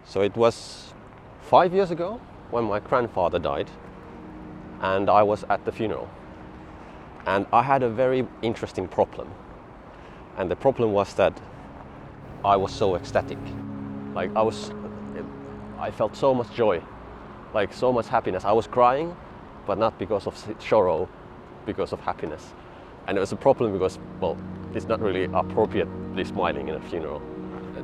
So it was 5 years ago when my grandfather died, and I was at the funeral. And I had a very interesting problem. And the problem was that I was so ecstatic. Like I felt so much joy, like so much happiness. I was crying, but not because of sorrow, because of happiness. And it was a problem because, well, it's not really appropriately smiling in a funeral.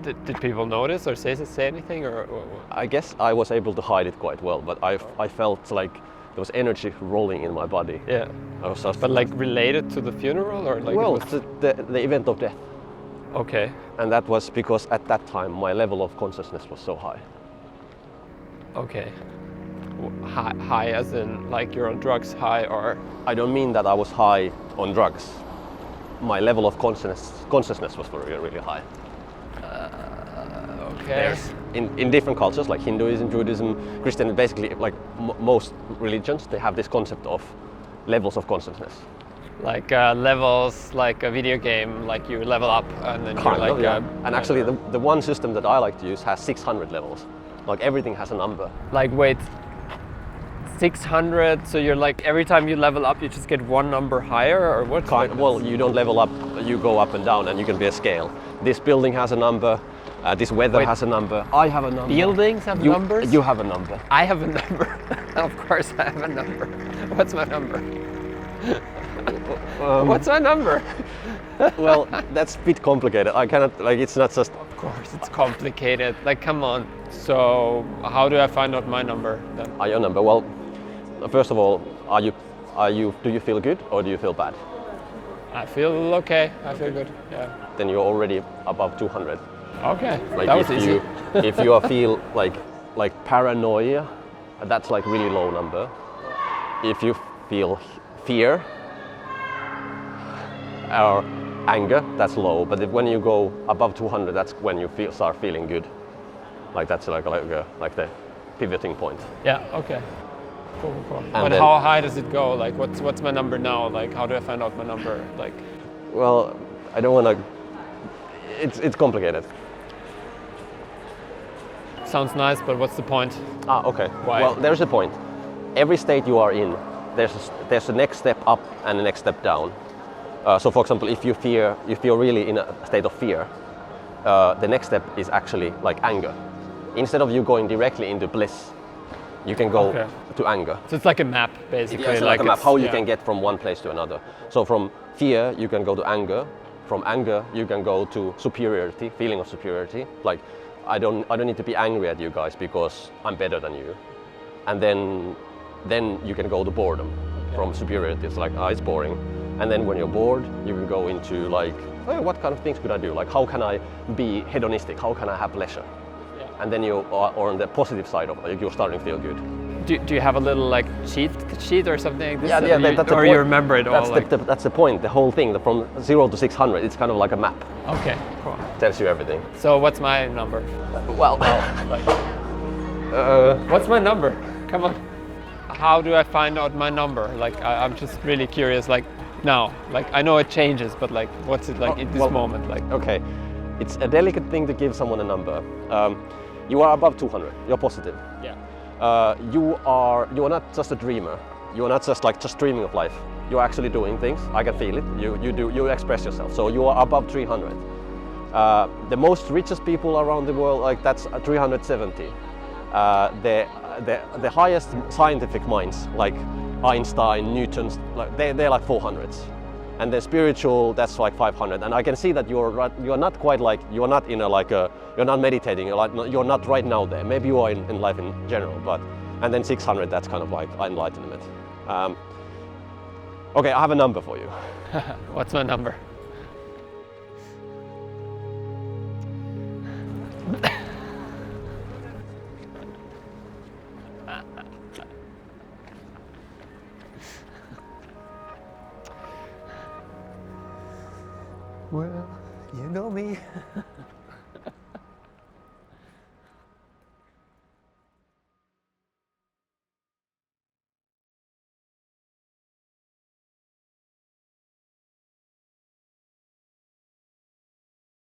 Did people notice or say anything? Or I guess I was able to hide it quite well, but I felt like there was energy rolling in my body. Yeah. But like related to the funeral, or like? Well, the event of death. Okay. And that was because at that time my level of consciousness was so high. Okay. High as in like you're on drugs high, or? I don't mean that I was high on drugs. My level of consciousness was really, really high. Okay. In different cultures like Hinduism, Judaism, Christianity, basically like most religions, they have this concept of levels of consciousness. Like levels, like a video game, like you level up and then Kind you're like... of, yeah. And actually the one system that I like to use has 600 levels. Like everything has a number. Like wait, 600, so you're like every time you level up you just get one number higher, or what? Well, you don't level up, you go up and down, and you can be a scale. This building has a number, this weather has a number, I have a number. Buildings have numbers? You have a number. I have a number. Of course I have a number. What's my number? What's my number? Well, that's a bit complicated. I cannot, like, it's not just... Of course, it's complicated. Like, come on. So, how do I find out my number then? Your number? Well, first of all, do you feel good or do you feel bad? I feel okay. I feel good. Yeah. Then you're already above 200. Okay. Like that was easy. If you feel like paranoia, that's like really low number. If you feel fear or anger, that's low. But when you go above 200, that's when you start feeling good. Like that's like the pivoting point. Yeah. Okay. Cool. And but then, how high does it go? Like, what's my number now? Like, how do I find out my number? Like, well, I don't want to. It's complicated. Sounds nice, but what's the point? Okay. Why? Well, there's a point. Every state you are in, there's a next step up and a next step down. So, for example, if you're really in a state of fear, the next step is actually like anger. Instead of you going directly into bliss, you can go to anger. So it's like a map, basically. Yeah, it's like a map, how you can get from one place to another. So from fear, you can go to anger. From anger, you can go to superiority, feeling of superiority. Like, I don't need to be angry at you guys because I'm better than you. And then you can go to boredom. From superiority, it's like, it's boring. And then when you're bored, you can go into like, oh, what kind of things could I do? Like, how can I be hedonistic? How can I have pleasure? And then you are on the positive side of it, you're starting to feel good. Do you have a little like cheat sheet or something like this? Yeah, that's the point. You remember it all? That's the point. The whole thing, from 0 to 600, it's kind of like a map. Okay, cool. Tells you everything. So what's my number? Well, what's my number? Come on. How do I find out my number? Like, I'm just really curious. Like now, like I know it changes, but like, what's it like in this moment? Like, okay, it's a delicate thing to give someone a number. You are above 200. You're positive. Yeah. You are not just a dreamer. You are not just dreaming of life. You're actually doing things. I can feel it. You express yourself. So you are above 300. The most richest people around the world, like that's 370. The highest scientific minds, like Einstein, Newton's, like they're like 400s. And then spiritual, that's like 500. And I can see that you're not quite like, you're not in a like a, you're not meditating, you're not right now there. Maybe you are in life in general, but, and then 600, that's kind of like enlightenment. Okay, I have a number for you. What's my number? Well, you know me.